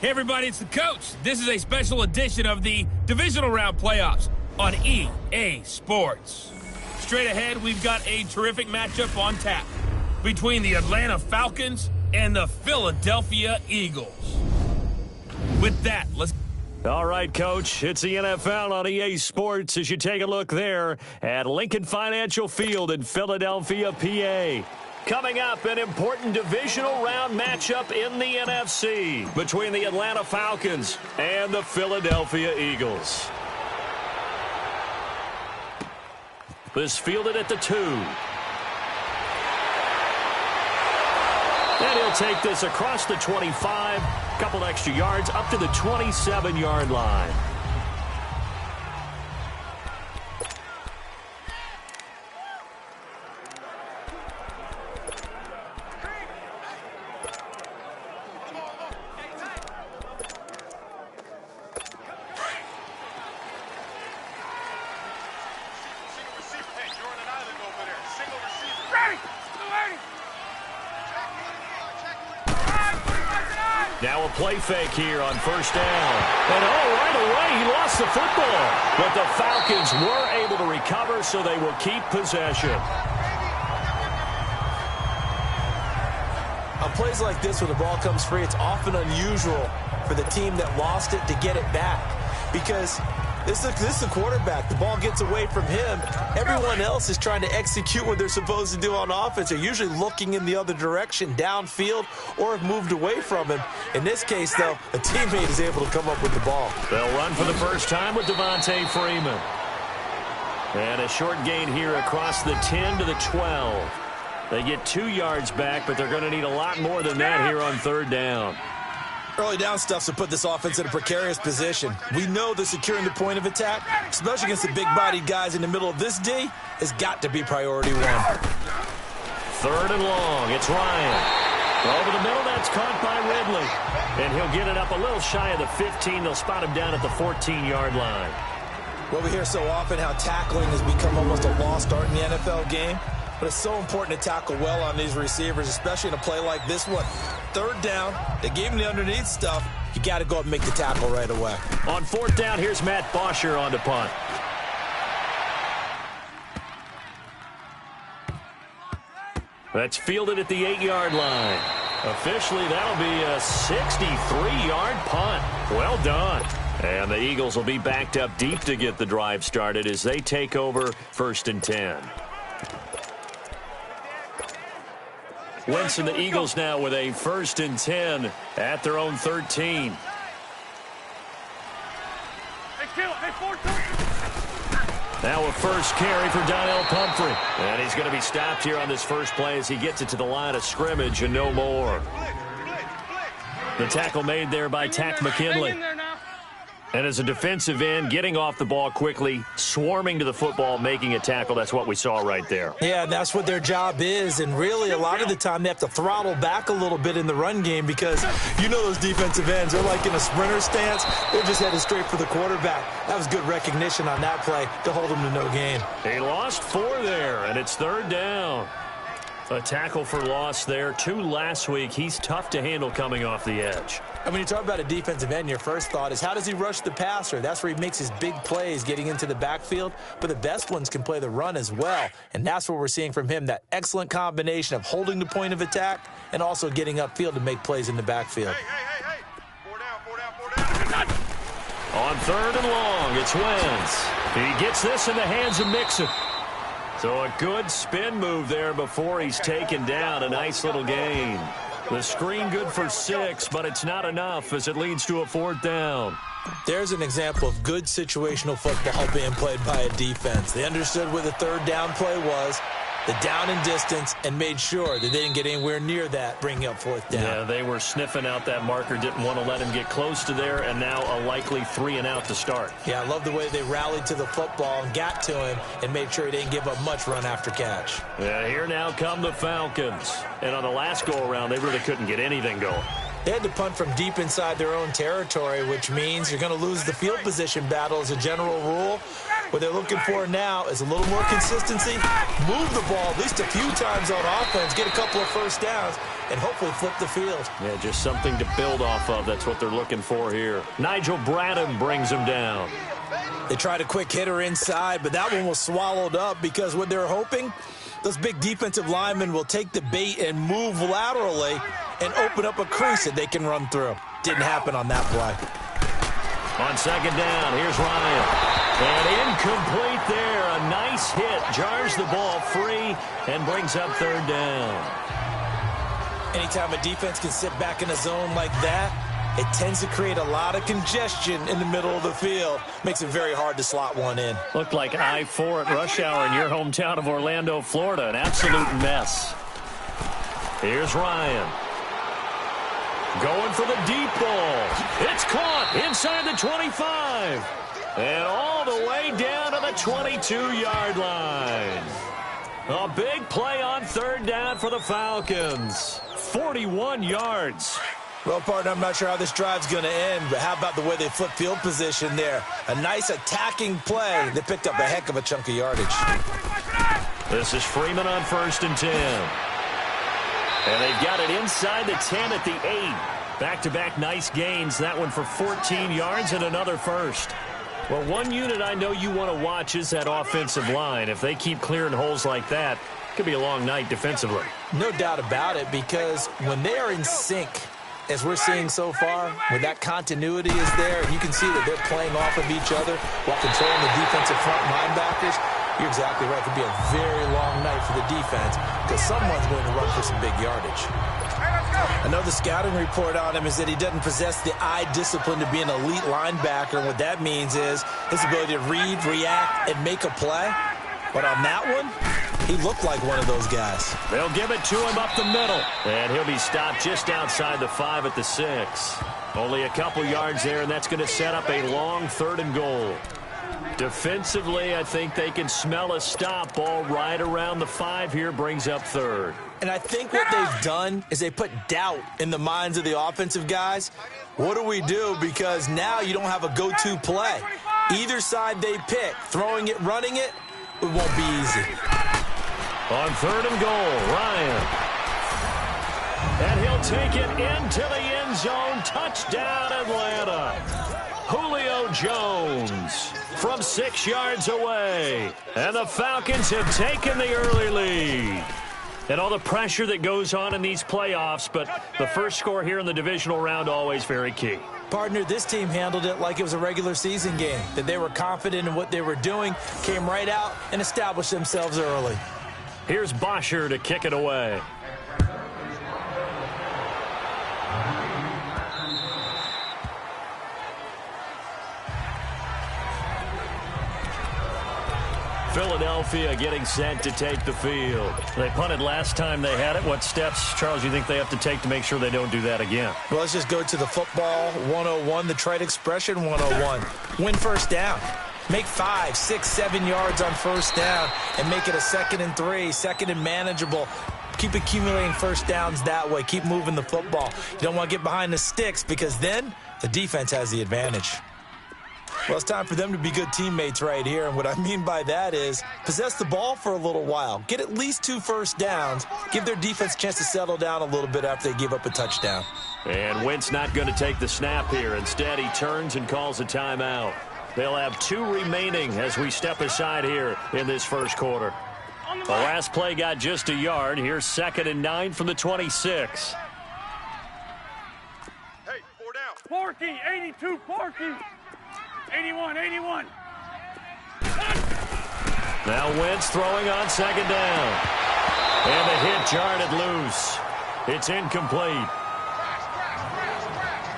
Hey everybody, it's the coach. This is a special edition of the Divisional Round Playoffs on EA Sports. Straight ahead, we've got a terrific matchup on tap between the Atlanta Falcons and the Philadelphia Eagles. With that, let's... All right, Coach, it's the NFL on EA Sports as you take a look there at Lincoln Financial Field in Philadelphia, PA. Coming up, an important divisional round matchup in the NFC between the Atlanta Falcons and the Philadelphia Eagles. This fielded at the 2. And he'll take this across the 25, a couple extra yards up to the 27-yard line. Now a play fake here on first down. And right away, he lost the football. But the Falcons were able to recover, so they will keep possession. On plays like this where the ball comes free, it's often unusual for the team that lost it to get it back. Because this is the quarterback. The ball gets away from him. Everyone else is trying to execute what they're supposed to do on offense. They're usually looking in the other direction, downfield, or have moved away from him. In this case, though, a teammate is able to come up with the ball. They'll run for the first time with Devontae Freeman. And a short gain here across the 10 to the 12. They get 2 yards back, but they're going to need a lot more than that here on third down. Early down stuff's to put this offense in a precarious position. We know that securing the point of attack, especially against the big-bodied guys in the middle of this D, has got to be priority 1. Third and long. It's Ryan. Over the middle, that's caught by Ridley. And he'll get it up a little shy of the 15. They'll spot him down at the 14-yard line. Well, we hear so often how tackling has become almost a lost art in the NFL game. But it's so important to tackle well on these receivers, especially in a play like this one. Third down, they gave him the underneath stuff. You got to go up and make the tackle right away. On fourth down, here's Matt Bosher on the punt. That's fielded at the 8-yard line. Officially, that'll be a 63-yard punt. Well done. And the Eagles will be backed up deep to get the drive started as they take over first and 10. Wentz and the Eagles now with a first and 10 at their own 13. Now a first carry for Donnell Pumphrey. And he's going to be stopped here on this first play as he gets it to the line of scrimmage and no more. The tackle made there by Tack McKinley. And as a defensive end, getting off the ball quickly, swarming to the football, making a tackle, that's what we saw right there. Yeah, and that's what their job is. And really, a lot of the time, they have to throttle back a little bit in the run game because you know those defensive ends, they're like in a sprinter stance. They're just headed straight for the quarterback. That was good recognition on that play to hold them to no gain. He lost 4 there, and it's third down. A tackle for loss there. 2 last week. He's tough to handle coming off the edge. And when you talk about a defensive end, your first thought is how does he rush the passer? That's where he makes his big plays getting into the backfield. But the best ones can play the run as well. And that's what we're seeing from him, that excellent combination of holding the point of attack and also getting upfield to make plays in the backfield. Hey. 4 down. On third and long, it's Wentz. He gets this in the hands of Mixon. So a good spin move there before he's taken down. A nice little gain. The screen good for 6, but it's not enough as it leads to a 4th down. There's an example of good situational football being played by a defense. They understood where the third down play was, the down and distance, and made sure that they didn't get anywhere near that, bringing up 4th down. Yeah, they were sniffing out that marker, didn't want to let him get close to there, and now a likely 3 and out to start. Yeah, I love the way they rallied to the football and got to him and made sure he didn't give up much run after catch. Yeah, here now come the Falcons. And on the last go-around, they really couldn't get anything going. They had to punt from deep inside their own territory, which means you're going to lose the field position battle as a general rule. What they're looking for now is a little more consistency, move the ball at least a few times on offense, get a couple of first downs, and hopefully flip the field. Yeah, just something to build off of. That's what they're looking for here. Nigel Bradham brings him down. They tried a quick hitter inside, but that one was swallowed up because what they're hoping, those big defensive linemen will take the bait and move laterally and open up a crease that they can run through. Didn't happen on that play. On second down, here's Ryan. And incomplete there. A nice hit. Jars the ball free and brings up third down. Anytime a defense can sit back in a zone like that, it tends to create a lot of congestion in the middle of the field. Makes it very hard to slot one in. Looked like I-4 at rush hour in your hometown of Orlando, Florida. An absolute mess. Here's Ryan. Going for the deep ball. It's caught inside the 25. And all the way down to the 22-yard line. A big play on third down for the Falcons. 41 yards. Well, partner, I'm not sure how this drive's going to end, but how about the way they flip field position there? A nice attacking play. They picked up a heck of a chunk of yardage. This is Freeman on 1st and 10. And they've got it inside the 10 at the 8. Back-to-back nice gains. That one for 14 yards and another first. Well, one unit I know you want to watch is that offensive line. If they keep clearing holes like that, it could be a long night defensively. No doubt about it, because when they are in sync, as we're seeing so far, when that continuity is there, and you can see that they're playing off of each other while controlling the defensive front linebackers, you're exactly right. It could be a very long night for the defense because someone's going to run for some big yardage. I know the scouting report on him is that he doesn't possess the eye discipline to be an elite linebacker, and what that means is his ability to read, react, and make a play. But on that one, he looked like one of those guys. They'll give it to him up the middle, and he'll be stopped just outside the 5 at the 6. Only a couple yards there, and that's going to set up a long 3rd and goal. Defensively, I think they can smell a stop. Ball right around the 5 here, brings up 3rd. And I think what they've done is they put doubt in the minds of the offensive guys. What do we do? Because now you don't have a go-to play. Either side they pick, throwing it, running it, it won't be easy. On 3rd and goal, Ryan. And he'll take it into the end zone. Touchdown, Atlanta. Julio Jones from 6 yards away. And the Falcons have taken the early lead. And all the pressure that goes on in these playoffs, but the first score here in the divisional round always very key. Partner, this team handled it like it was a regular season game, that they were confident in what they were doing, came right out and established themselves early. Here's Bosher to kick it away. Philadelphia getting set to take the field. They punted last time they had it. What steps, Charles, do you think they have to take to make sure they don't do that again? Well, let's just go to the football 101, the trite expression 101. Win first down. Make 5, 6, 7 yards on first down and make it a 2nd and 3, 2nd and manageable. Keep accumulating first downs that way. Keep moving the football. You don't want to get behind the sticks because then the defense has the advantage. Well, it's time for them to be good teammates right here, and what I mean by that is possess the ball for a little while. Get at least 2 first downs. Give their defense a chance to settle down a little bit after they give up a touchdown. And Wentz not going to take the snap here. Instead, he turns and calls a timeout. They'll have 2 remaining as we step aside here in this first quarter. The last play got just a yard. Here's 2nd and 9 from the 26. Hey, 4 down. Porky, 82, Porky. 81, 81. Now Wentz throwing on 2nd down. And the hit jarred it loose. It's incomplete.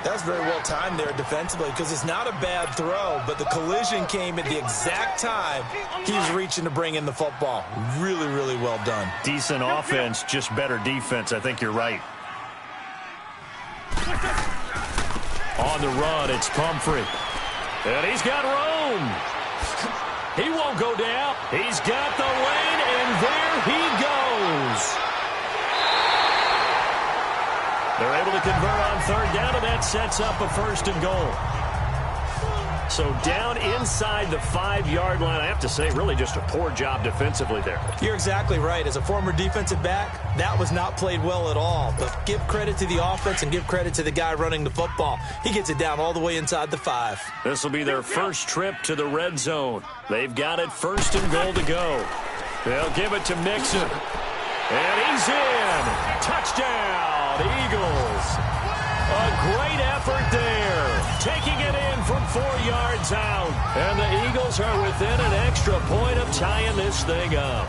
That's very well timed there defensively because it's not a bad throw, but the collision came at the exact time he was reaching to bring in the football. Really, really well done. Decent offense, just better defense. I think you're right. On the run, it's Pumphrey. And he's got room. He won't go down. He's got the lane, and there he goes. They're able to convert on 3rd down, and that sets up a 1st and goal. So down inside the 5-yard line. I have to say, really just a poor job defensively there. You're exactly right. As a former defensive back, that was not played well at all. But give credit to the offense and give credit to the guy running the football. He gets it down all the way inside the 5. This will be their first trip to the red zone. They've got it 1st and goal to go. They'll give it to Mixon. And he's in. Touchdown, Eagles. A great effort there. Taking it in from 4 yards out. And the Eagles are within an extra point of tying this thing up.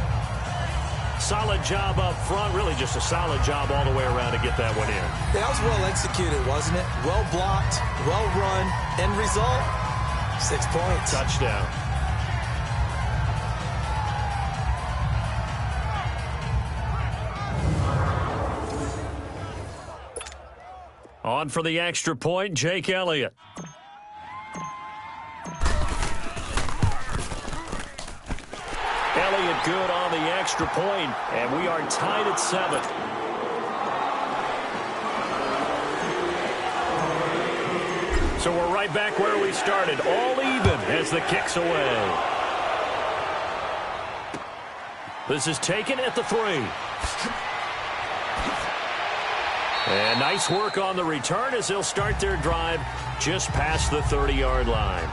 Solid job up front. Really just a solid job all the way around to get that one in. That was well executed, wasn't it? Well blocked, well run. End result, 6 points. Touchdown. On for the extra point, Jake Elliott. Elliott good on the extra point, and we are tied at 7. So we're right back where we started, all even as the kick's away. This is taken at the 3. And nice work on the return as they'll start their drive just past the 30-yard line.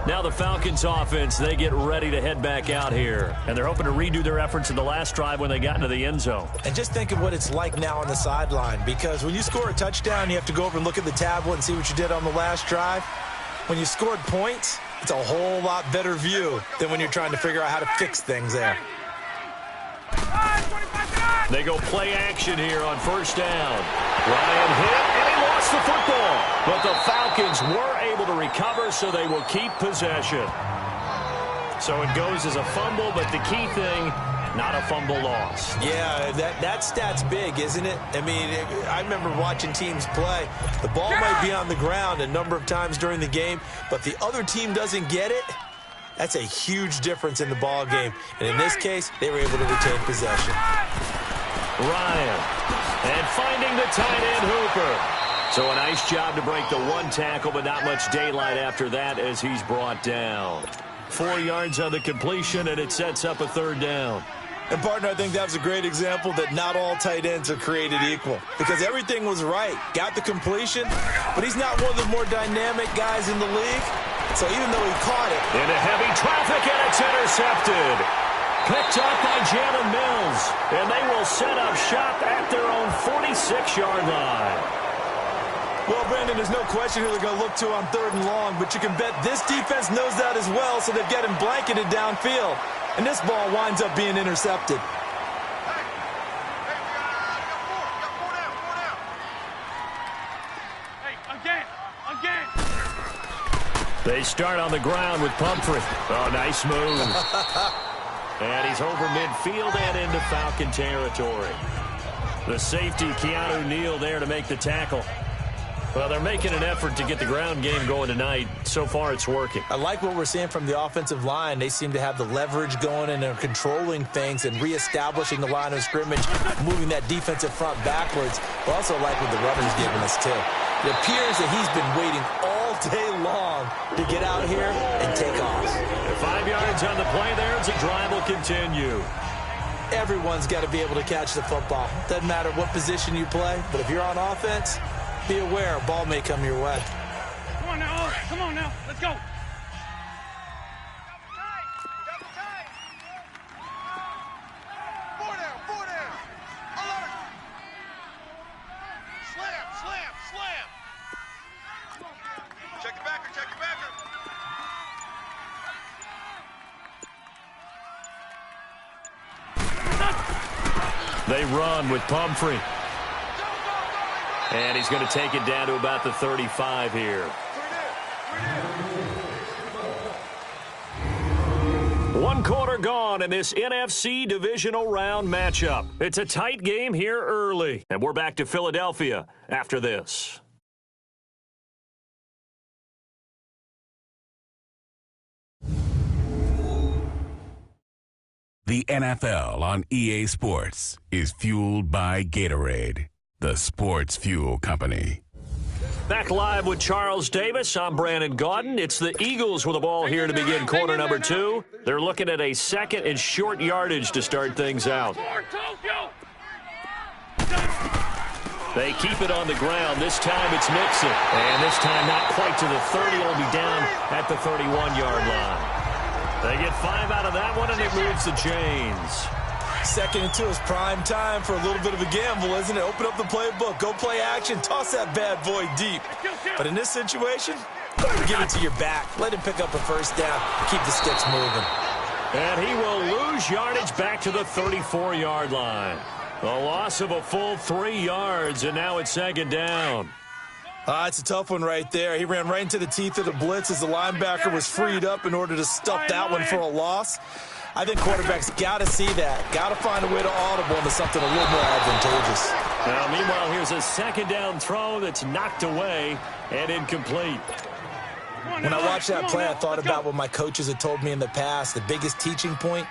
Now the Falcons offense, they get ready to head back out here. And they're hoping to redo their efforts in the last drive when they got into the end zone. And just think of what it's like now on the sideline, because when you score a touchdown, you have to go over and look at the tablet and see what you did on the last drive. When you scored points, it's a whole lot better view than when you're trying to figure out how to fix things there. They go play action here on 1st down. Ryan hit, and he lost the football. But the Falcons were able to recover, so they will keep possession. So it goes as a fumble, but the key thing, not a fumble loss. Yeah, that stat's big, isn't it? I mean, I remember watching teams play. The ball might be on the ground a number of times during the game, but the other team doesn't get it. That's a huge difference in the ball game. And in this case, they were able to retain possession. Ryan. And finding the tight end, Hooper. So a nice job to break the 1 tackle, but not much daylight after that as he's brought down. 4 yards on the completion, and it sets up a 3rd down. And, partner, I think that was a great example that not all tight ends are created equal, because everything was right. Got the completion, but he's not one of the more dynamic guys in the league. So even though he caught it. Into heavy traffic, and it's intercepted. Picked up by Jalen Mills. And they will set up shop at their own 46-yard line. Well, Brandon, there's no question who they're going to look to on 3rd and long, but you can bet this defense knows that as well, so they've got him blanketed downfield. And this ball winds up being intercepted. Again. They start on the ground with Pumphrey. Oh, nice move. And he's over midfield and into Falcon territory. The safety, Keanu Neal, there to make the tackle. Well, they're making an effort to get the ground game going tonight. So far, it's working. I like what we're seeing from the offensive line. They seem to have the leverage going, and they're controlling things and reestablishing the line of scrimmage, moving that defensive front backwards. But also like what the runner's giving us, too. It appears that he's been waiting all day long to get out here and take off. 5 yards on the play there as the drive will continue. Everyone's got to be able to catch the football. Doesn't matter what position you play, but if you're on offense, be aware a ball may come your way. Come on now, let's go. Four down. Alert. Slam. Check the backer. They run with Pumphrey. And he's going to take it down to about the 35 here. 1 quarter gone in this NFC divisional round matchup. It's a tight game here early. And we're back to Philadelphia after this. The NFL on EA Sports is fueled by Gatorade, the sports fuel company. Back live with Charles Davis. I'm Brandon Gaudin. It's the Eagles with the ball here to begin quarter number 2. They're looking at a second and short yardage to start things out. They keep it on the ground. This time it's Mixon. And this time not quite to the 30. It'll be down at the 31-yard line. They get 5 out of that one, and it moves the chains. 2nd and 2 is prime time for a little bit of a gamble, isn't it? Open up the playbook, go play action, toss that bad boy deep. But in this situation, give it to your back. Let him pick up a first down. Keep the sticks moving. And he will lose yardage back to the 34-yard line. A loss of a full 3 yards, and now it's 2nd down. It's a tough one right there. He ran right into the teeth of the blitz as the linebacker was freed up in order to stuff that one for a loss. I think quarterbacks got to see that. Got to find a way to audible into something a little more advantageous. Now, meanwhile, here's a 2nd down throw that's knocked away and incomplete. When I watched that play, I thought about what my coaches had told me in the past. The biggest teaching point,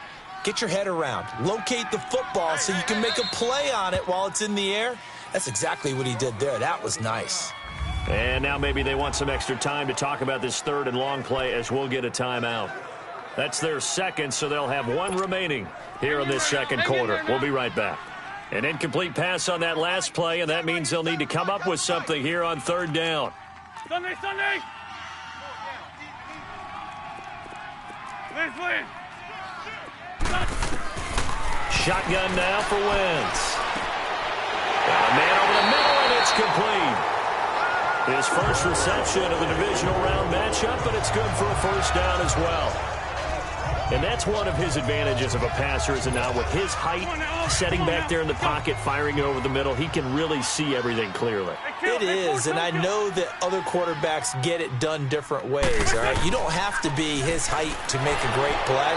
get your head around. Locate the football so you can make a play on it while it's in the air. That's exactly what he did there. That was nice. And now maybe they want some extra time to talk about this 3rd and long play as we'll get a timeout. That's their second, so they'll have 1 remaining here in this 2nd quarter. We'll be right back. An incomplete pass on that last play, and that means they'll need to come up with something here on 3rd down. Sunday! Liz! Shotgun now for Wentz. Got a man over the middle, and it's complete. His first reception of the divisional round matchup, but it's good for a first down as well. And that's one of his advantages of a passer, is it not? With his height, setting back there in the pocket, firing it over the middle, he can really see everything clearly. It is, and I know that other quarterbacks get it done different ways, all right? You don't have to be his height to make a great play,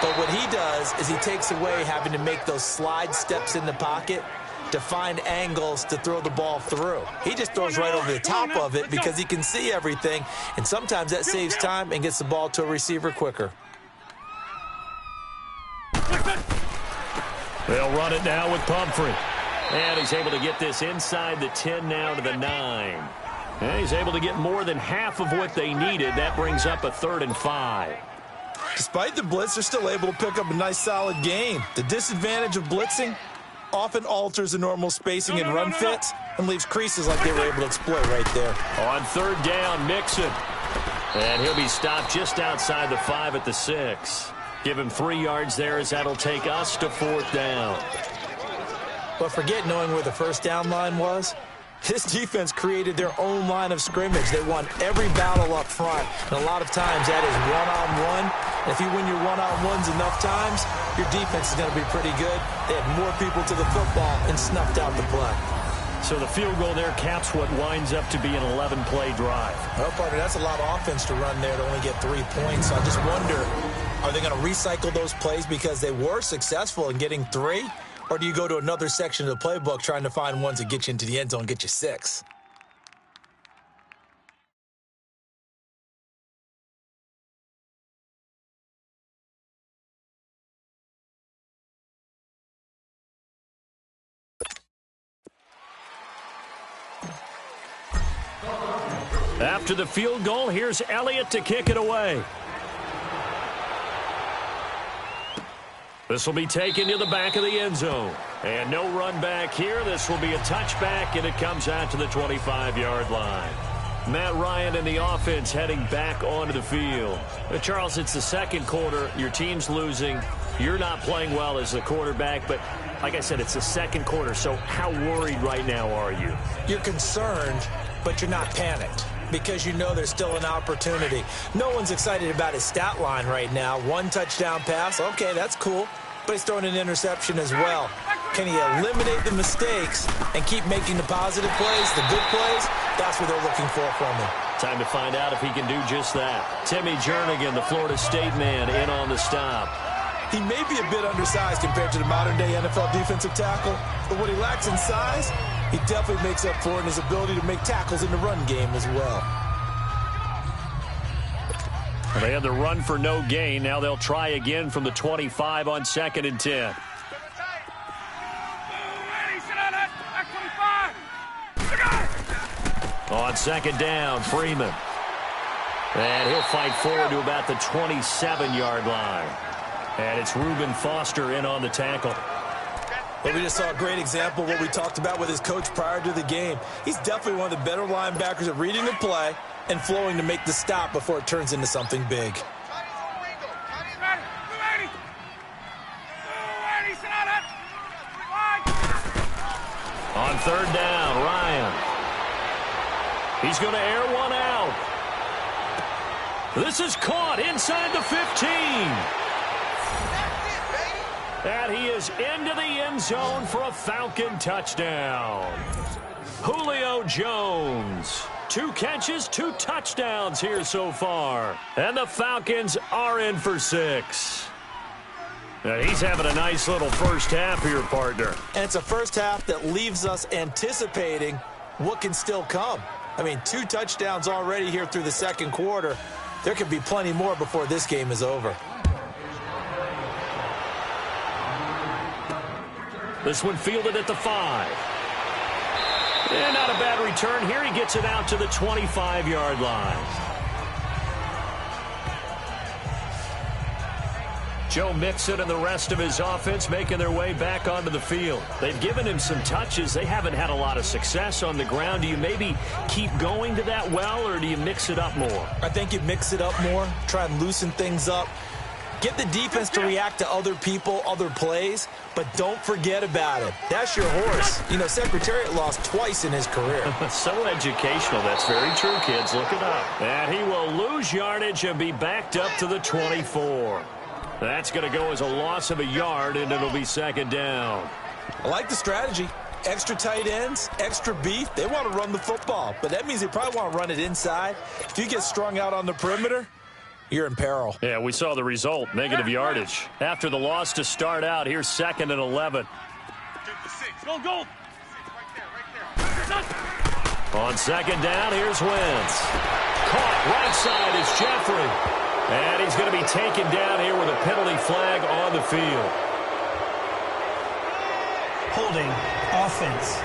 but what he does is he takes away having to make those slide steps in the pocket to find angles to throw the ball through. He just throws right over the top of it because he can see everything, and sometimes that saves time and gets the ball to a receiver quicker. They'll run it now with Pumphrey. And he's able to get this inside the 10 now to the 9. And he's able to get more than half of what they needed. That brings up a 3rd and 5. Despite the blitz, they're still able to pick up a nice, solid gain. The disadvantage of blitzing often alters the normal spacing and run fits and leaves creases like they were able to exploit right there. On 3rd down, Mixon. And he'll be stopped just outside the 5 at the 6. Give him 3 yards there as that'll take us to 4th down. But forget knowing where the first down line was. This defense created their own line of scrimmage. They won every battle up front, and a lot of times that is one-on-one. And if you win your one-on-ones enough times, your defense is going to be pretty good. They had more people to the football and snuffed out the play. So the field goal there caps what winds up to be an 11-play drive. Well, partner, that's a lot of offense to run there to only get 3 points. So I just wonder, are they going to recycle those plays because they were successful in getting 3? Or do you go to another section of the playbook trying to find ones that get you into the end zone and get you 6? After the field goal, here's Elliott to kick it away. This will be taken to the back of the end zone. And no run back here. This will be a touchback, and it comes out to the 25-yard line. Matt Ryan and the offense heading back onto the field. Charles, it's the 2nd quarter. Your team's losing. You're not playing well as the quarterback, but like I said, it's the 2nd quarter. So how worried right now are you? You're concerned, but you're not panicked because you know there's still an opportunity. No one's excited about his stat line right now. 1 touchdown pass. Okay, that's cool. But he's throwing an interception as well. Can he eliminate the mistakes and keep making the positive plays, the good plays? That's what they're looking for from him. Time to find out if he can do just that. Timmy Jernigan, the Florida State man, in on the stop. He may be a bit undersized compared to the modern-day NFL defensive tackle, but what he lacks in size, he definitely makes up for in his ability to make tackles in the run game as well. They had the run for no gain. Now they'll try again from the 25 on 2nd and 10. On second down, Freeman. And he'll fight forward to about the 27-yard line. And it's Reuben Foster in on the tackle. Well, we just saw a great example of what we talked about with his coach prior to the game. He's definitely one of the better linebackers at reading the play and flowing to make the stop before it turns into something big. On third down, Ryan. He's going to air one out. This is caught inside the 15. And he is into the end zone for a Falcon touchdown. Julio Jones. 2 catches, 2 touchdowns here so far. And the Falcons are in for 6. And he's having a nice little first half here, partner. And it's a first half that leaves us anticipating what can still come. I mean, 2 touchdowns already here through the second quarter. There could be plenty more before this game is over. This one fielded at the 5. And not a bad return here. He gets it out to the 25-yard line. Joe Mixon and the rest of his offense making their way back onto the field. They've given him some touches. They haven't had a lot of success on the ground. Do you maybe keep going to that well, or do you mix it up more? I think you mix it up more, try and loosen things up. Get the defense to react to other people, other plays, but don't forget about it. That's your horse. You know, Secretariat lost twice in his career. So educational. That's very true, kids. Look it up. And he will lose yardage and be backed up to the 24. That's going to go as a loss of a yard, and it'll be second down. I like the strategy. Extra tight ends, extra beef. They want to run the football, but that means they probably want to run it inside. If you get strung out on the perimeter, you're in peril. Yeah, we saw the result, negative yardage. After the loss to start out, here's 2nd and 11. Go, go. On second down, here's Wentz. Caught right side is Jeffrey. And he's going to be taken down here with a penalty flag on the field. Holding offense.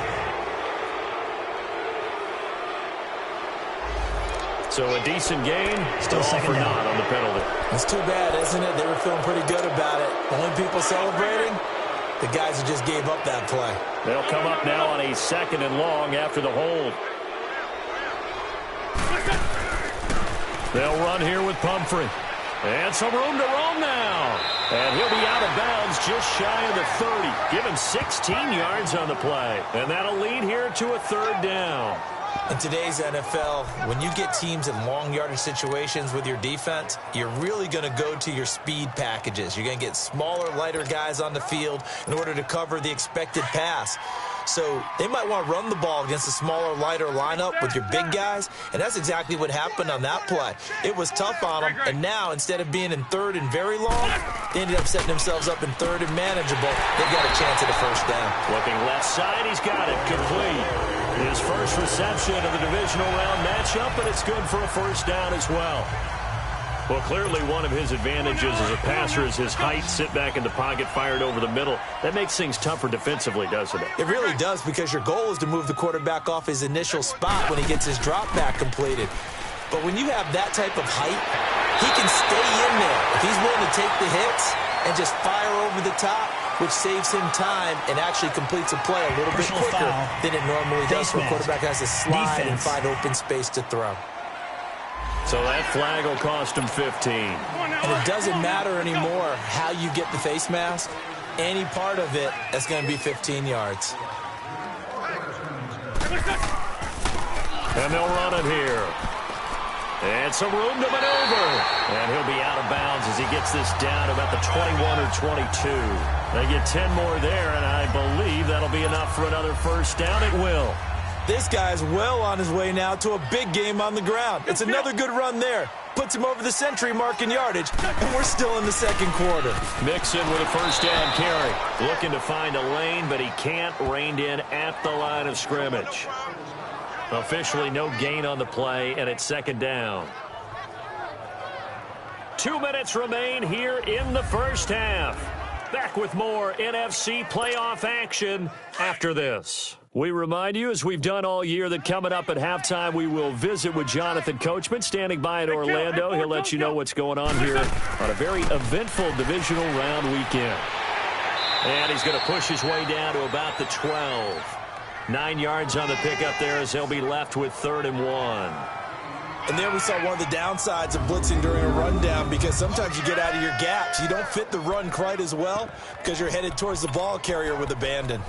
So a decent gain, Still off second or down. not on the penalty. It's too bad, isn't it? They were feeling pretty good about it. The only people celebrating, the guys who just gave up that play. They'll come up now on a 2nd and long after the hold. They'll run here with Pumphrey. And some room to roam now. And he'll be out of bounds just shy of the 30. Give him 16 yards on the play. And that'll lead here to a 3rd down. In today's NFL, when you get teams in long yardage situations with your defense, you're really going to go to your speed packages. You're going to get smaller, lighter guys on the field in order to cover the expected pass. So they might want to run the ball against a smaller, lighter lineup with your big guys, and that's exactly what happened on that play. It was tough on them, and now instead of being in 3rd and very long, they ended up setting themselves up in 3rd and manageable. They've got a chance at a first down. Looking left side, he's got it complete. His first reception of the divisional round matchup, and it's good for a first down as well. Well, clearly one of his advantages as a passer is his height, sit back in the pocket, fired over the middle. That makes things tougher defensively, doesn't it? It really does, because your goal is to move the quarterback off his initial spot when he gets his drop back completed. But when you have that type of height, he can stay in there. If he's willing to take the hits and just fire over the top, which saves him time and actually completes a play a little bit quicker than it normally does. So a quarterback has to slide and find open space to throw. So that flag will cost him 15. And it doesn't matter anymore how you get the face mask. Any part of it, that's going to be 15 yards. And they'll run it here. And some room to maneuver. And he'll be out of bounds as he gets this down to about the 21 or 22. They get 10 more there, and I believe that'll be enough for another first down. It will. This guy's well on his way now to a big game on the ground. It's another good run there. Puts him over the century mark in yardage, and we're still in the second quarter. Mixon with a first down carry. Looking to find a lane, but he can't. Reined in at the line of scrimmage. Officially no gain on the play, and it's second down. 2 minutes remain here in the first half. Back with more NFC playoff action after this. We remind you, as we've done all year, that coming up at halftime, we will visit with Jonathan Coachman, standing by in Orlando. He'll let you know what's going on here on a very eventful divisional round weekend. And he's going to push his way down to about the 12. 9 yards on the pickup there as they'll be left with 3rd and 1. And there we saw one of the downsides of blitzing during a rundown, because sometimes you get out of your gaps. You don't fit the run quite as well because you're headed towards the ball carrier with abandon.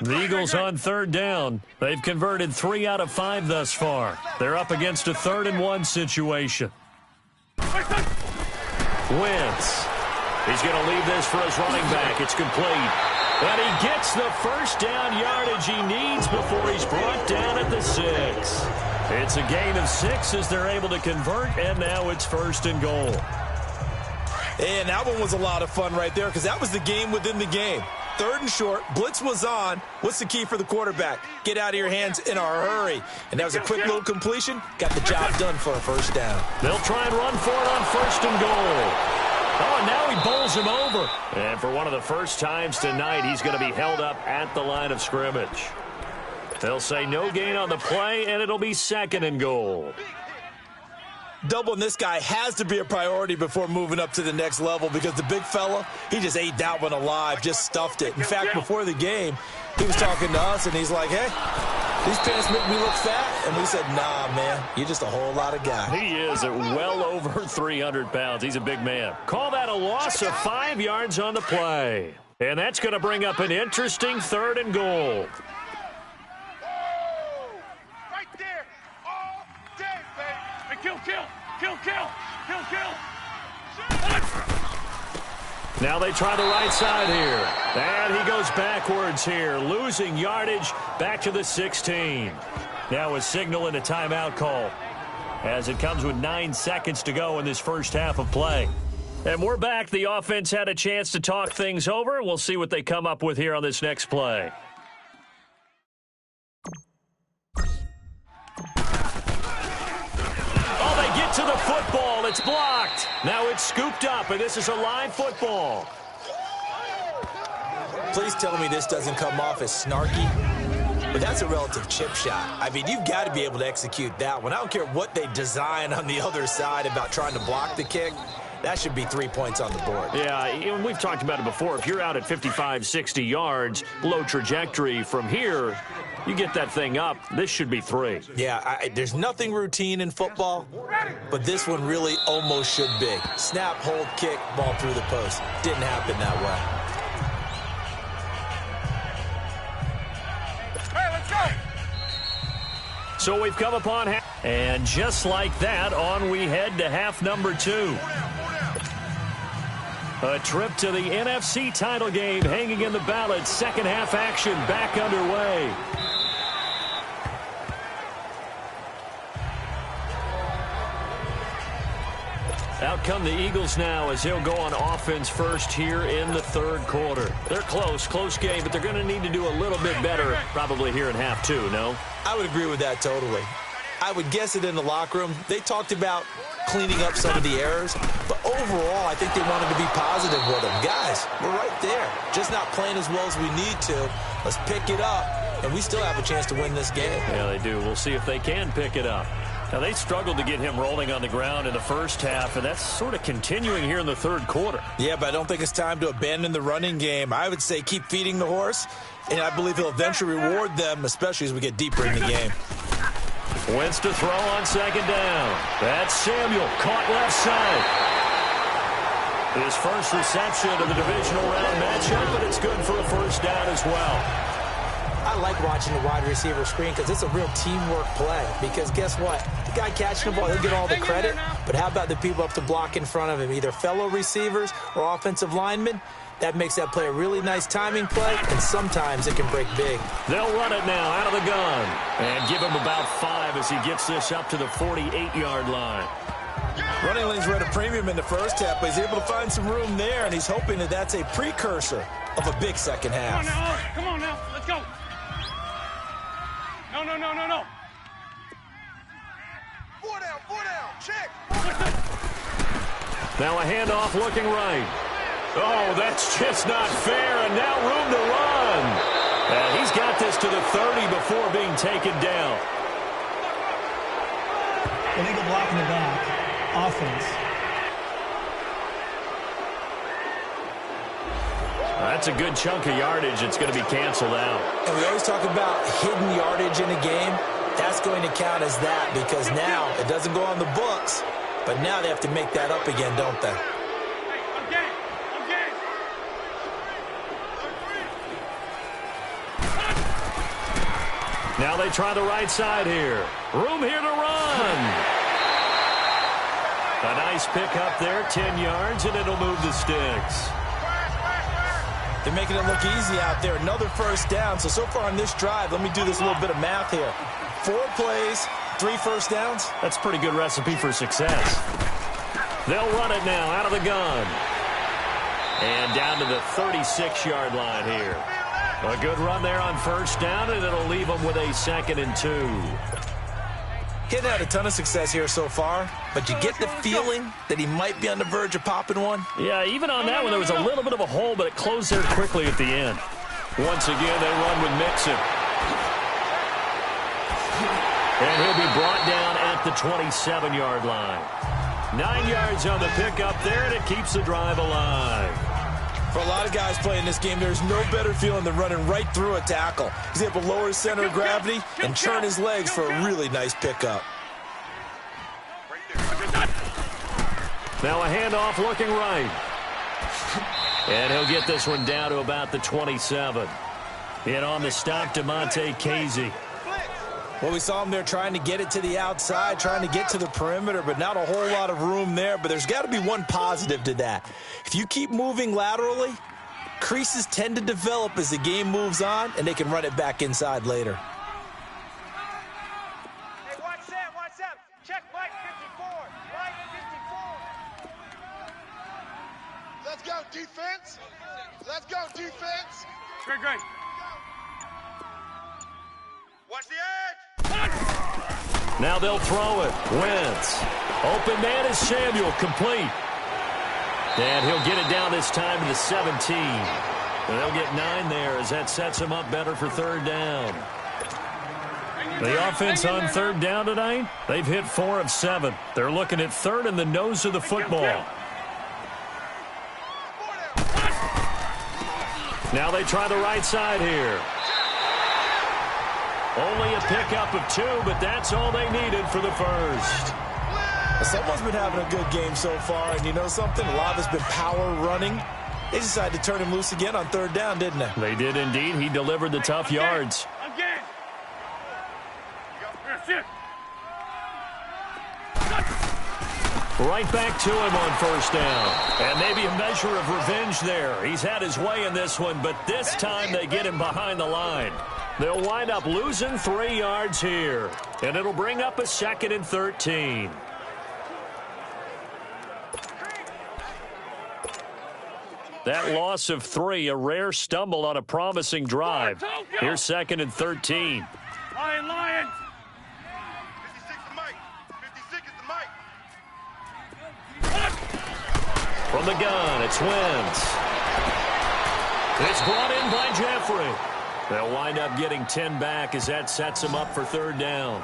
The Eagles on 3rd down. They've converted 3 out of 5 thus far. They're up against a 3rd and 1 situation. Wentz. He's going to leave this for his running back. It's complete. And he gets the first down yardage he needs before he's brought down at the 6. It's a gain of 6 as they're able to convert, and now it's 1st and goal. And that one was a lot of fun right there, because that was the game within the game. 3rd and short, blitz was on. What's the key for the quarterback? Get out of your hands in a hurry. And that was a quick little completion. Got the job done for a first down. They'll try and run for it on 1st and goal. Oh, and now he bowls him over. And for one of the first times tonight, he's going to be held up at the line of scrimmage. They'll say no gain on the play, and it'll be 2nd and goal. Doubling this guy has to be a priority before moving up to the next level, because the big fella, he just ate that one alive, just stuffed it. In fact, before the game, he was talking to us, and he's like, hey, these pants make me look fat. And we said, nah, man, you're just a whole lot of guy. He is at well over 300 pounds. He's a big man. Call that a loss of 5 yards on the play. And that's going to bring up an interesting 3rd and goal. Right there. All day, baby. Hey, kill. Now they try the right side here. And he goes backwards here, losing yardage back to the 16. Now a signal and a timeout call, as it comes with 9 seconds to go in this first half of play. And we're back. The offense had a chance to talk things over. We'll see what they come up with here on this next play. To the football. It's blocked. Now it's scooped up, and this is a live football. Please tell me this doesn't come off as snarky, but that's a relative chip shot. I mean, you've got to be able to execute that one. I don't care what they design on the other side about trying to block the kick. That should be 3 points on the board. Yeah, and we've talked about it before. If you're out at 55, 60 yards, low trajectory from here, you get that thing up, this should be 3. Yeah, there's nothing routine in football, but this one really almost should be. Snap, hold, kick, ball through the post. Didn't happen that way. Hey, let's go. So we've come upon half, and just like that, on we head to half number 2. A trip to the NFC title game hanging in the balance. Second half action back underway. Out come the Eagles now as they'll go on offense first here in the 3rd quarter. They're close game, but they're going to need to do a little bit better probably here in half 2, no? I would agree with that totally. I would guess it in the locker room. They talked about cleaning up some of the errors, but overall, I think they wanted to be positive with them. Guys, we're right there. Just not playing as well as we need to. Let's pick it up, and we still have a chance to win this game. Yeah, they do. We'll see if they can pick it up. Now, they struggled to get him rolling on the ground in the first half, and that's sort of continuing here in the 3rd quarter. Yeah, but I don't think it's time to abandon the running game. I would say keep feeding the horse, and I believe he'll eventually reward them, especially as we get deeper in the game. Wentz to throw on 2nd down. That's Samuel, caught left side. His first reception of the divisional round matchup, but it's good for a first down as well. I like watching the wide receiver screen because it's a real teamwork play. Because guess what? The guy catching the ball, he'll get all the credit. But how about the people up to block in front of him, either fellow receivers or offensive linemen? That makes that play a really nice timing play, and sometimes it can break big. They'll run it now out of the gun and give him about 5 as he gets this up to the 48-yard line. Running lanes were at a premium in the first half, but he's able to find some room there, and he's hoping that that's a precursor of a big second half. Come on now. Let's go. No. 4 down. Check. Now a handoff looking right. Oh, that's just not fair, and now room to run. And he's got this to the 30 before being taken down. Illegal block in the back. Offense. That's a good chunk of yardage. It's going to be canceled out. And we always talk about hidden yardage in a game. That's going to count as that because now it doesn't go on the books, but now they have to make that up again, don't they? Now they try the right side here. Room here to run. A nice pickup there, 10 yards, and it'll move the sticks. They're making it look easy out there. Another first down. So far on this drive, let me do this little bit of math here. 4 plays, 3 first downs. That's a pretty good recipe for success. They'll run it now out of the gun. And down to the 36-yard line here. A good run there on first down, and it'll leave them with a 2nd and 2. He's had a ton of success here so far, but you get the feeling that he might be on the verge of popping one. Yeah, even on that one, there was a little bit of a hole, but it closed there quickly at the end. Once again, they run with Mixon. And he'll be brought down at the 27-yard line. 9 yards on the pickup there, and it keeps the drive alive. For a lot of guys playing this game, there's no better feeling than running right through a tackle. He's able to lower his center of gravity and turn his legs for a really nice pickup. Now a handoff looking right. And he'll get this one down to about the 27. In on the stop, DeMonte Casey. Well, we saw him there trying to get it to the outside, trying to get to the perimeter, but not a whole lot of room there. But there's got to be one positive to that. If you keep moving laterally, creases tend to develop as the game moves on, and they can run it back inside later. Hey, watch that, watch that. Check Mike 54. Mike 54. Let's go, defense. Let's go, defense. Great, great. Watch the edge. Now they'll throw it. Wentz. Open man is Samuel. Complete. And he'll get it down this time to the 17. And they'll get 9 there as that sets him up better for 3rd down. The offense on 3rd down tonight, they've hit 4 of 7. They're looking at 3rd in the nose of the football. Now they try the right side here. Only a pickup of 2, but that's all they needed for the first. Someone's been having a good game so far, and you know something? A lot of it's been power running. They decided to turn him loose again on 3rd down, didn't they? They did indeed. He delivered the tough yards. Again. Right back to him on 1st down. And maybe a measure of revenge there. He's had his way in this one, but this time they get him behind the line. They'll wind up losing 3 yards here. And it'll bring up a 2nd and 13. That loss of 3, a rare stumble on a promising drive. Here's 2nd and 13. Lions. 56 to Mike. 56 is the Mike. From the gun, it's Wentz. It's brought in by Jeffrey. They'll wind up getting 10 back as that sets them up for 3rd down.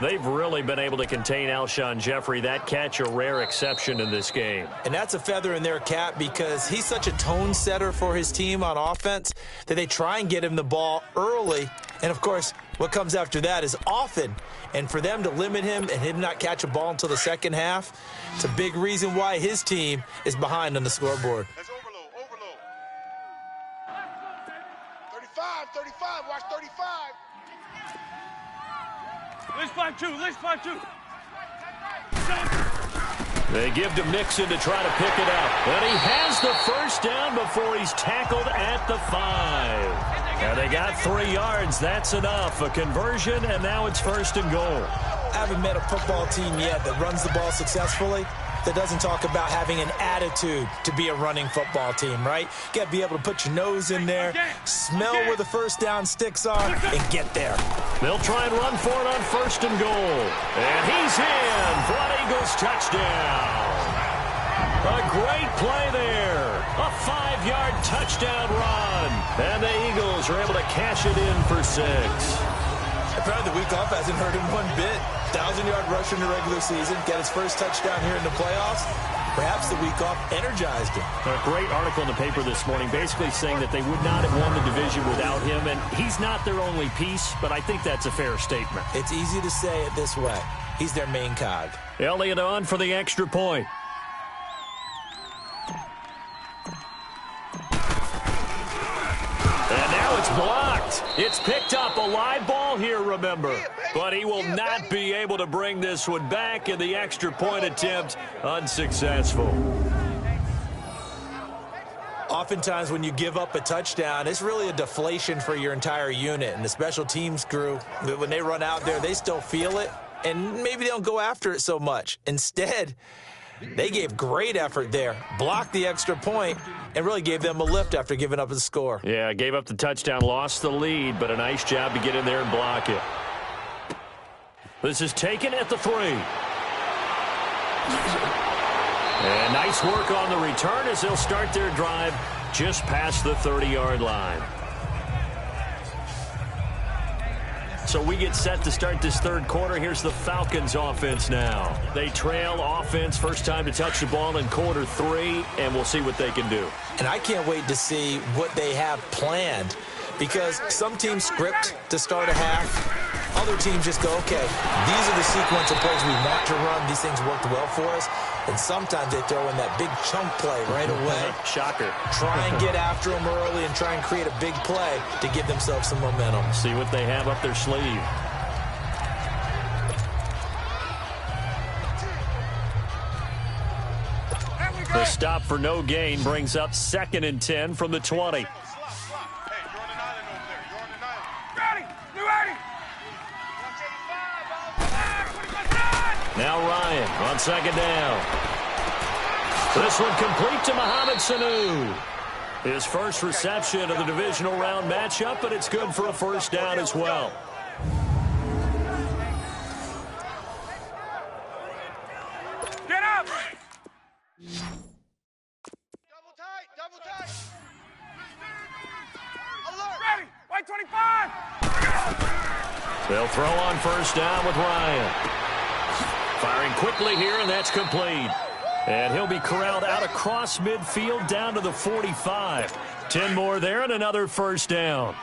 They've really been able to contain Alshon Jeffrey. That catch a rare exception in this game. And that's a feather in their cap because he's such a tone setter for his team on offense that they try and get him the ball early. And, of course, what comes after that is often. And for them to limit him and him not catch a ball until the second half, it's a big reason why his team is behind on the scoreboard. Let's overload. 35, watch 35. Let's 5-2, let's 5-2. They give to Mixon to try to pick it up. And he has the first down before he's tackled at the 5. And they got 3 yards. That's enough. A conversion, and now it's 1st and goal. I haven't met a football team yet that runs the ball successfully that doesn't talk about having an attitude to be a running football team, right? You got to be able to put your nose in there, smell where the first down sticks are, and get there. They'll try and run for it on 1st and goal. And he's in for an Eagles touchdown. A great play there. A 5-yard touchdown run. And the Eagles are able to cash it in for 6. Apparently the week off hasn't hurt him one bit. 1,000-yard rush in the regular season. Got his first touchdown here in the playoffs. Perhaps the week off energized him. A great article in the paper this morning basically saying that they would not have won the division without him. And he's not their only piece, but I think that's a fair statement. It's easy to say it this way. He's their main cog. Elliott on for the extra point. And now it's blocked. It's picked up. A live ball here, remember. But he will not be able to bring this one back, and the extra point attempt unsuccessful. Oftentimes when you give up a touchdown, it's really a deflation for your entire unit. And the special teams crew, when they run out there, they still feel it. And maybe they don't go after it so much. Instead, they gave great effort there, blocked the extra point, and really gave them a lift after giving up the score. Yeah, gave up the touchdown, lost the lead, but a nice job to get in there and block it. This is taken at the 3. And nice work on the return as they'll start their drive just past the 30-yard line. So we get set to start this third quarter. Here's the Falcons offense now. They trail offense, first time to touch the ball in quarter 3, and we'll see what they can do. And I can't wait to see what they have planned, because some teams script to start a half. Other teams just go, okay, these are the sequence of plays we want to run. These things worked well for us. And sometimes they throw in that big chunk play right away. Shocker. Try and get after them early and try and create a big play to give themselves some momentum. See what they have up their sleeve. The stop for no gain brings up 2nd and 10 from the 20. Now Ryan on 2nd down. This one complete to Mohamed Sanu. His first reception of the divisional round matchup, but it's good for a first down as well. Get up! Double tight. Alert. Ready! White 25! They'll throw on first down with Ryan. Firing quickly here, and that's complete. And he'll be corralled out across midfield down to the 45. 10 more there and another first down.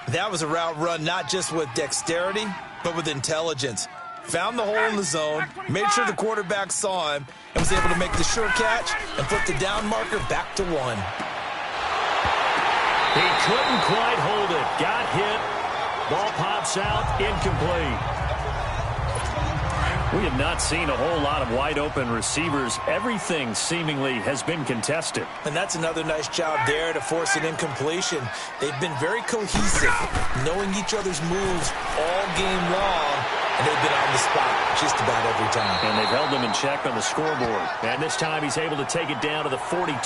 That was a route run not just with dexterity, but with intelligence. Found the hole in the zone, made sure the quarterback saw him, and was able to make the sure catch and put the down marker back to 1. He couldn't quite hold it. Got hit. Ball pops out, incomplete. We have not seen a whole lot of wide-open receivers. Everything seemingly has been contested. And that's another nice job there to force an incompletion. They've been very cohesive, knowing each other's moves all game long, and they've been on the spot just about every time. And they've held them in check on the scoreboard. And this time he's able to take it down to the 42.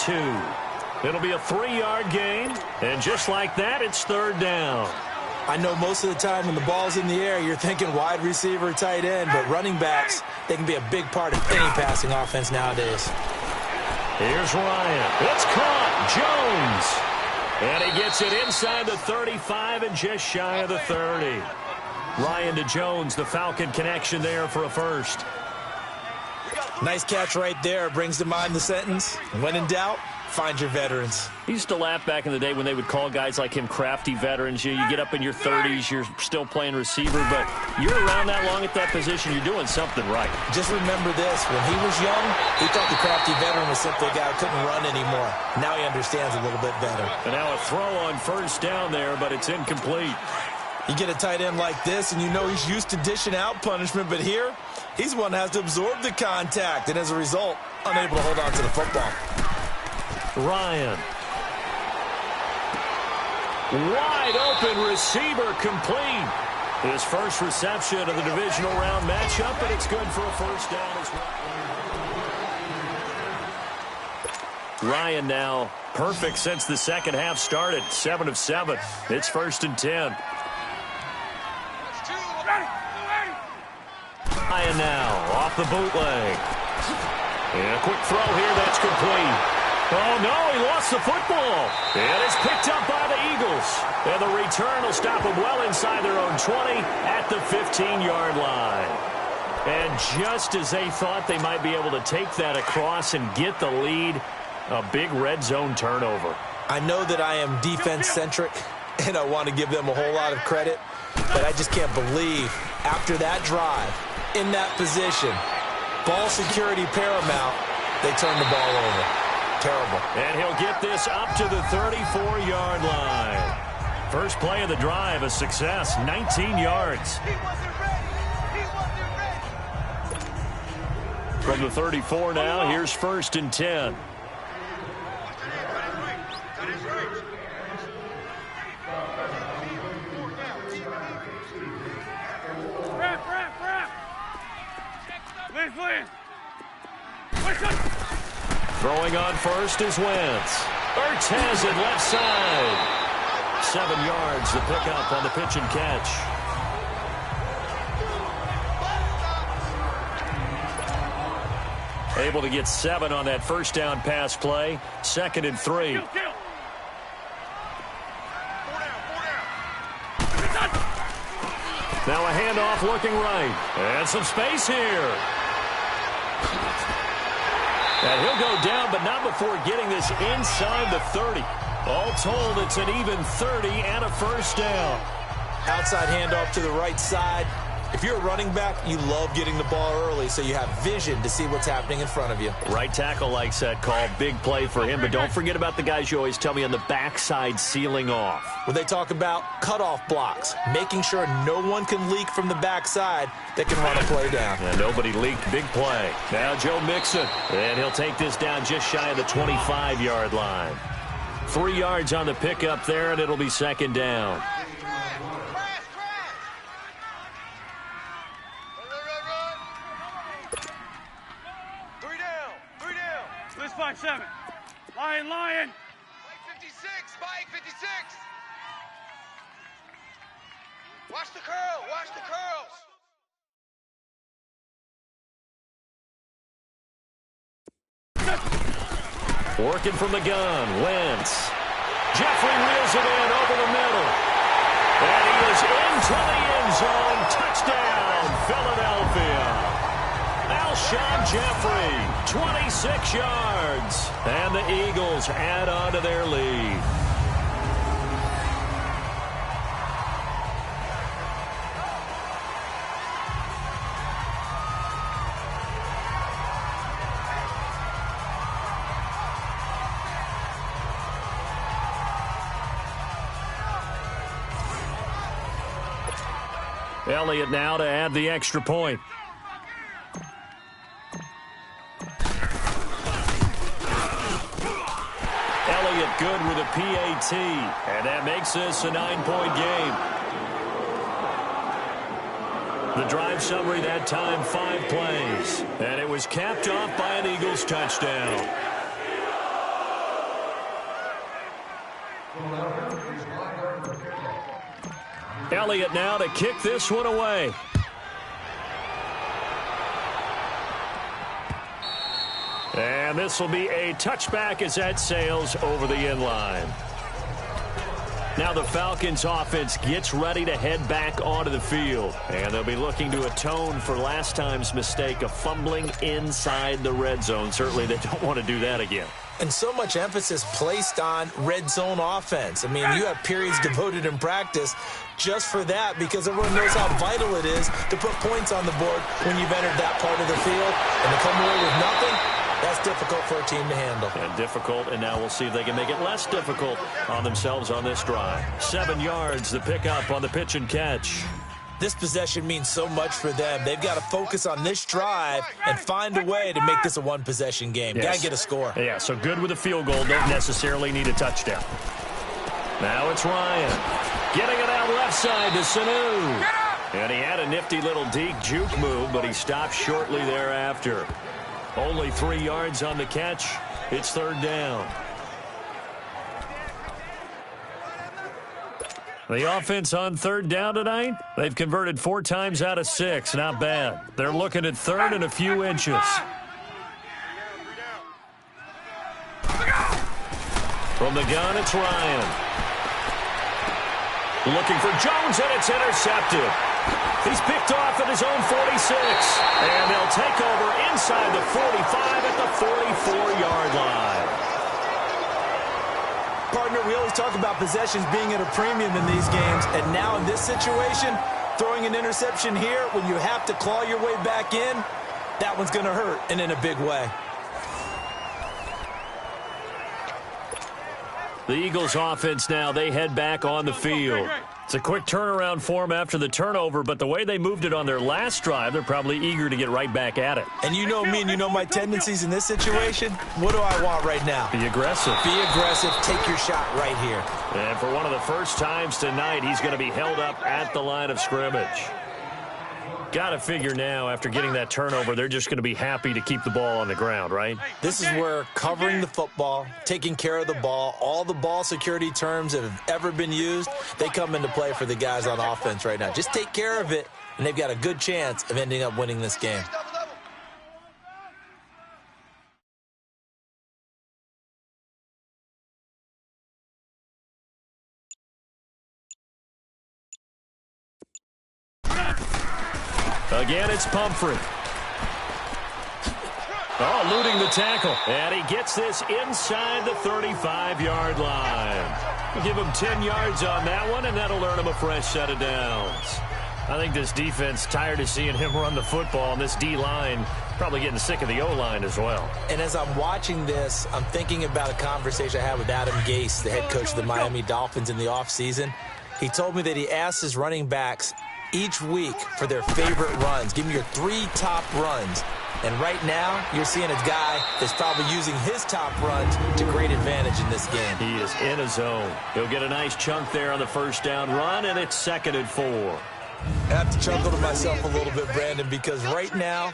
It'll be a 3-yard gain, and just like that, it's 3rd down. I know most of the time when the ball's in the air, you're thinking wide receiver, tight end, but running backs, they can be a big part of any passing offense nowadays. Here's Ryan. It's caught. Jones. And he gets it inside the 35 and just shy of the 30. Ryan to Jones, the Falcon connection there for a first. Nice catch right there. Brings to mind the sentence, when in doubt, find your veterans. He used to laugh back in the day when they would call guys like him crafty veterans. You get up in your 30s, you're still playing receiver, but you're around that long at that position, you're doing something right. Just remember this, when he was young, he thought the crafty veteran was simply a guy who couldn't run anymore. Now he understands a little bit better. And now a throw on first down there, but it's incomplete. You get a tight end like this, and you know he's used to dishing out punishment, but here, he's one that has to absorb the contact, and as a result, unable to hold on to the football. Ryan. Wide open receiver complete. His first reception of the divisional round matchup, and it's good for a first down as well. Ryan now perfect since the second half started. 7 of 7. It's 1st and 10. Ryan now off the bootleg. And a quick throw here that's complete. Oh, no, he lost the football. And it's picked up by the Eagles. And the return will stop them well inside their own 20 at the 15-yard line. And just as they thought they might be able to take that across and get the lead, a big red zone turnover. I know that I am defense-centric, and I want to give them a whole lot of credit, but I just can't believe after that drive, in that position, ball security paramount, they turn the ball over. Terrible. And he'll get this up to the 34-yard line. First play of the drive, a success, 19 yards. He wasn't ready. He wasn't ready. From the 34 now, here's 1st and 10. Throwing on first is Wentz. Ertz has it left side. 7 yards, the pickup on the pitch and catch. Able to get 7 on that first down pass play. 2nd and 3. Now a handoff looking right. And some space here. And he'll go down, but not before getting this inside the 30. All told, it's an even 30 and a first down. Outside handoff to the right side. If you're a running back, you love getting the ball early so you have vision to see what's happening in front of you. Right tackle likes that call. Big play for him, but don't forget about the guys you always tell me on the backside sealing off. When they talk about cutoff blocks, making sure no one can leak from the backside that can run a play down. And nobody leaked. Big play. Now Joe Mixon, and he'll take this down just shy of the 25-yard line. 3 yards on the pickup there, and it'll be 2nd down. Spike 7. Lion. Mike 56. Mike 56. Watch the curl. Watch the curls. Working from the gun. Wentz. Jeffrey wheels it in over the middle. And he is into the end zone. Touchdown, Philadelphia. Alshon Jeffrey, 26 yards. And the Eagles add on to their lead. Elliott now to add the extra point. Elliott good with a PAT, and that makes this a 9-point game. The drive summary that time, 5 plays, and it was capped off by an Eagles touchdown. Elliott now to kick this one away. And this will be a touchback as that sails over the end line. Now the Falcons offense gets ready to head back onto the field. And they'll be looking to atone for last time's mistake of fumbling inside the red zone. Certainly they don't want to do that again. And so much emphasis placed on red zone offense. I mean, you have periods devoted in practice just for that because everyone knows how vital it is to put points on the board when you've entered that part of the field. And to come away with nothing, that's difficult for a team to handle. And difficult, and now we'll see if they can make it less difficult on themselves on this drive. 7 yards, the pickup on the pitch and catch. This possession means so much for them. They've got to focus on this drive and find a way to make this a one-possession game. Yes. Got to get a score. Yeah, so good with a field goal. Don't necessarily need a touchdown. Now it's Ryan. Getting it out left side to Sanu. And he had a nifty little deke juke move, but he stopped shortly thereafter. Only 3 yards on the catch. It's 3rd down. The offense on 3rd down tonight, they've converted 4 times out of 6. Not bad. They're looking at 3rd and a few inches. From the gun, it's Ryan. Looking for Jones, and it's intercepted. He's picked off at his own 46. And they'll take over inside the 45 at the 44-yard line. Partner, we always talk about possessions being at a premium in these games. And now in this situation, throwing an interception here when you have to claw your way back in, that one's going to hurt, and in a big way. The Eagles offense now, they head back on the field. It's a quick turnaround for them after the turnover, but the way they moved it on their last drive, they're probably eager to get right back at it. And you know me and you know my tendencies in this situation. What do I want right now? Be aggressive. Be aggressive. Take your shot right here. And for one of the first times tonight, he's going to be held up at the line of scrimmage. Got to figure now, after getting that turnover, they're just going to be happy to keep the ball on the ground, right? This is where covering the football, taking care of the ball, all the ball security terms that have ever been used, they come into play for the guys on offense right now. Just take care of it, and they've got a good chance of ending up winning this game. Again, it's Pumphrey. Oh, eluding the tackle. And he gets this inside the 35-yard line. Give him 10 yards on that one, and that'll earn him a fresh set of downs. I think this defense tired of seeing him run the football, and this D-line probably getting sick of the O-line as well. And as I'm watching this, I'm thinking about a conversation I had with Adam Gase, the head coach of the Miami Dolphins in the offseason. He told me that he asked his running backs each week for their favorite runs. Give me your 3 top runs. And right now, you're seeing a guy that's probably using his top runs to great advantage in this game. He is in a zone. He'll get a nice chunk there on the first down run, and it's 2nd and 4. I have to chuckle to myself a little bit, Brandon, because right now,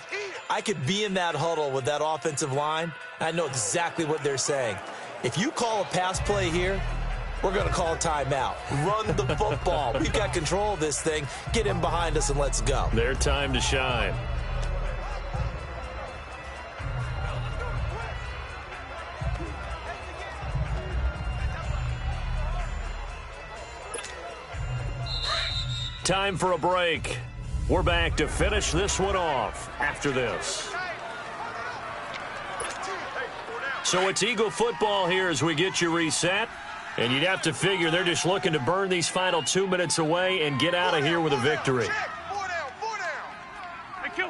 I could be in that huddle with that offensive line. I know exactly what they're saying. If you call a pass play here, we're going to call a timeout. Run the football. We've got control of this thing. Get in behind us and let's go. Their time to shine. Time for a break. We're back to finish this one off after this. So it's Eagle football here as we get you reset. And you'd have to figure they're just looking to burn these final 2 minutes away and get out of here with a victory. Hey, kill.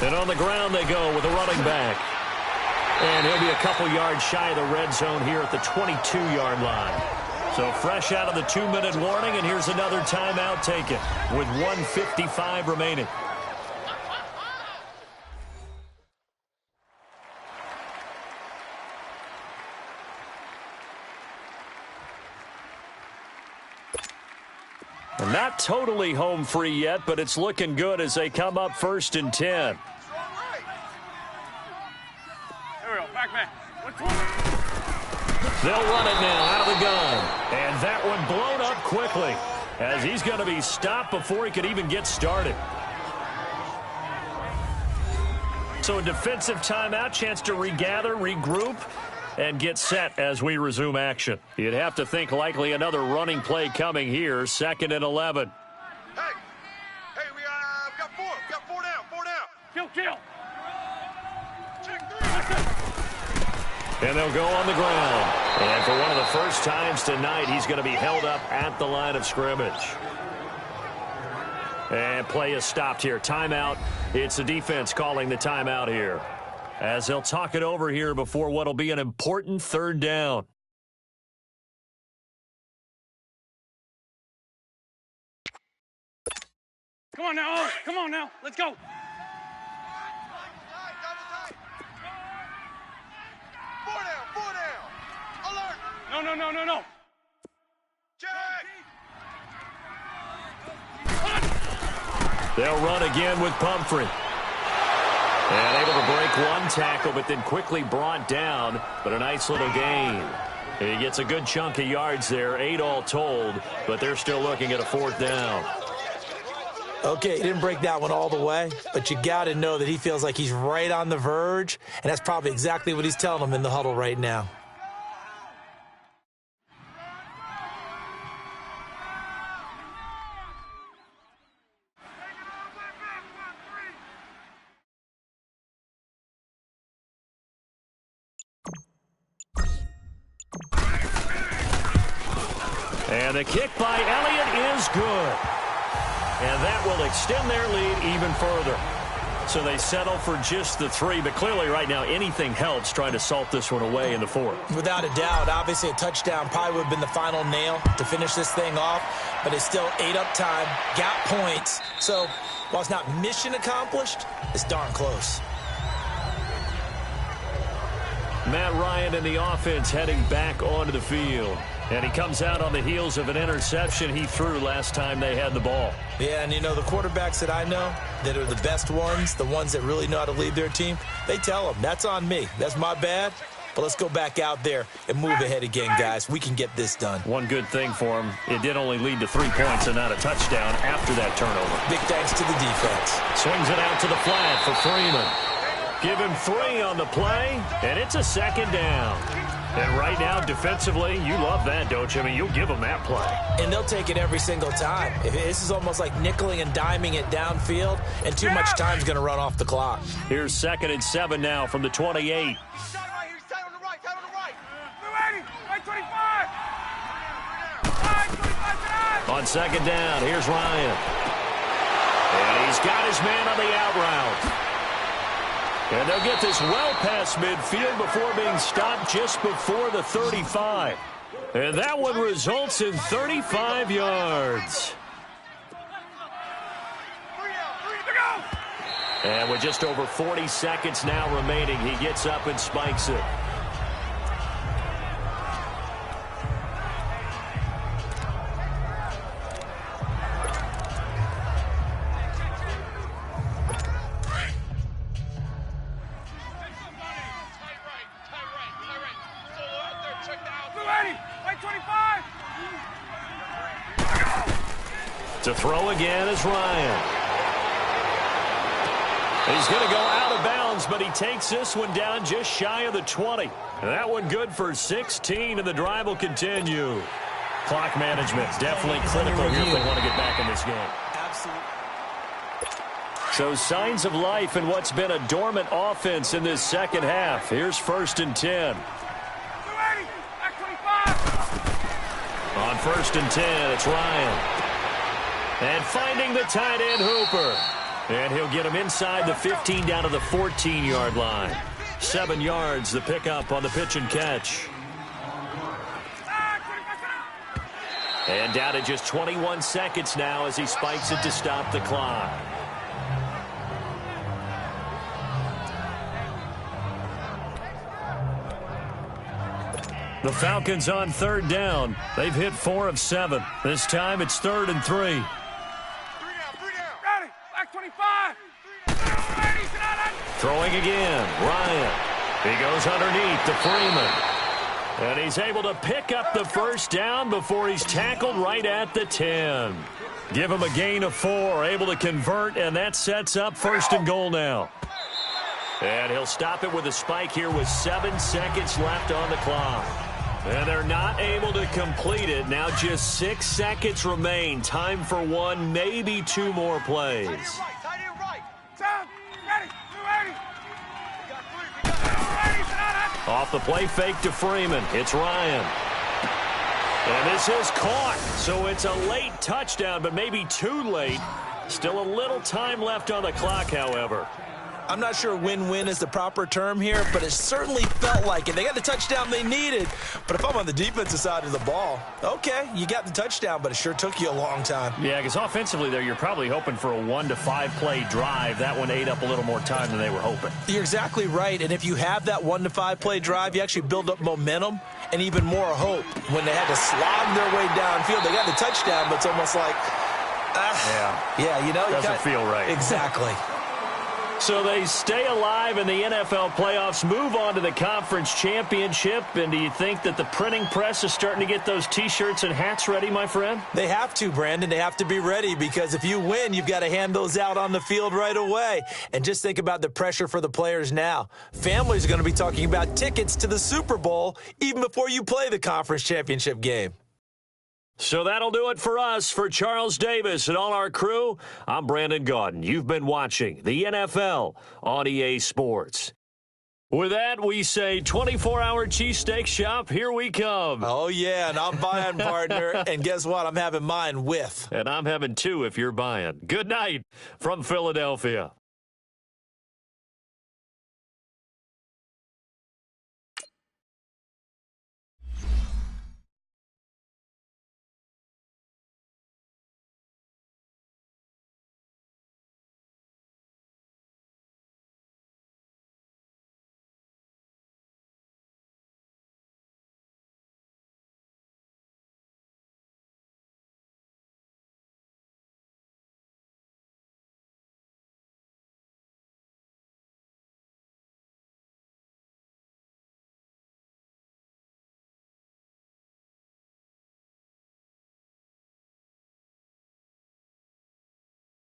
And on the ground they go with a running back. And he'll be a couple yards shy of the red zone here at the 22-yard line. So fresh out of the 2-minute warning, and here's another timeout taken with 1:55 remaining. Not totally home free yet, but it's looking good as they come up 1st and 10. There we go. Back. They'll run it now out of the gun. And that one blown up quickly as he's going to be stopped before he could even get started. So a defensive timeout, chance to regather, regroup, and get set as we resume action. You'd have to think likely another running play coming here, 2nd and 11. Hey, we got 4. We got 4 down. Kill. Check 3. And they'll go on the ground. And for one of the first times tonight, he's going to be held up at the line of scrimmage. And play is stopped here. Timeout. It's the defense calling the timeout here, as they'll talk it over here before what will be an important 3rd down. Come on now. Let's go. Four down. Alert. No. Check. They'll run again with Pumphrey. And able to break one tackle, but then quickly brought down. But a nice little gain. He gets a good chunk of yards there, 8 all told, but they're still looking at a 4th down. Okay, he didn't break that one all the way, but you got to know that he feels like he's right on the verge, and that's probably exactly what he's telling them in the huddle right now. And the kick by Elliott is good. And that will extend their lead even further. So they settle for just the 3, but clearly right now anything helps trying to salt this one away in the 4th. Without a doubt, obviously a touchdown probably would have been the final nail to finish this thing off, but it's still ate up time, got points. So while it's not mission accomplished, it's darn close. Matt Ryan and the offense heading back onto the field. And he comes out on the heels of an interception he threw last time they had the ball. Yeah, and you know, the quarterbacks that I know that are the best ones, the ones that really know how to lead their team, they tell them, that's on me. That's my bad. But let's go back out there and move ahead again, guys. We can get this done. One good thing for him, it did only lead to 3 points and not a touchdown after that turnover. Big thanks to the defense. Swings it out to the flat for Freeman. Give him 3 on the play, and it's a 2nd down. And right now, defensively, you love that, don't you? I mean, you'll give them that play. And they'll take it every single time. This is almost like nickeling and diming it downfield, and too much time's going to run off the clock. Here's 2nd and 7 now from the 28. On 2nd down, here's Ryan. And he's got his man on the out route. And they'll get this well past midfield before being stopped just before the 35. And that one results in 35 yards. And with just over 40 seconds now remaining, he gets up and spikes it. To throw again is Ryan. He's going to go out of bounds, but he takes this one down just shy of the 20. That one good for 16, and the drive will continue. Clock management definitely critical here if they want to get back in this game. Absolutely. So signs of life in what's been a dormant offense in this second half. Here's 1st and 10. On 1st and 10, it's Ryan. And finding the tight end Hooper. And he'll get him inside the 15 down to the 14-yard line. 7 yards, the pickup on the pitch and catch. And down to just 21 seconds now as he spikes it to stop the clock. The Falcons on 3rd down. They've hit 4 of 7. This time it's 3rd and 3. Throwing again, Ryan. He goes underneath to Freeman. And he's able to pick up the 1st down before he's tackled right at the 10. Give him a gain of 4, able to convert, and that sets up 1st and goal now. And he'll stop it with a spike here with 7 seconds left on the clock. And they're not able to complete it. Now just 6 seconds remain. Time for 1, maybe 2 more plays. Off the play fake to Freeman. It's Ryan. And this is caught. So it's a late touchdown, but maybe too late. Still a little time left on the clock, however. I'm not sure win-win is the proper term here, but it certainly felt like it. They got the touchdown they needed. But if I'm on the defensive side of the ball, okay, you got the touchdown, but it sure took you a long time. Yeah, because offensively there, you're probably hoping for a 1 to 5 play drive. That one ate up a little more time than they were hoping. You're exactly right. And if you have that 1 to 5 play drive, you actually build up momentum and even more hope. When they had to slog their way downfield, they got the touchdown, but it's almost like, yeah, you know, doesn't feel right. Exactly. So they stay alive in the NFL playoffs, move on to the conference championship. And do you think that the printing press is starting to get those T-shirts and hats ready, my friend? They have to, Brandon. They have to be ready because if you win, you've got to hand those out on the field right away. And just think about the pressure for the players now. Families are going to be talking about tickets to the Super Bowl even before you play the conference championship game. So that'll do it for us. For Charles Davis and all our crew, I'm Brandon Gaudin. You've been watching the NFL on EA Sports. With that, we say 24-hour cheesesteak shop, here we come. Oh, yeah, and I'm buying, partner. And guess what? I'm having mine with. And I'm having two if you're buying. Good night from Philadelphia.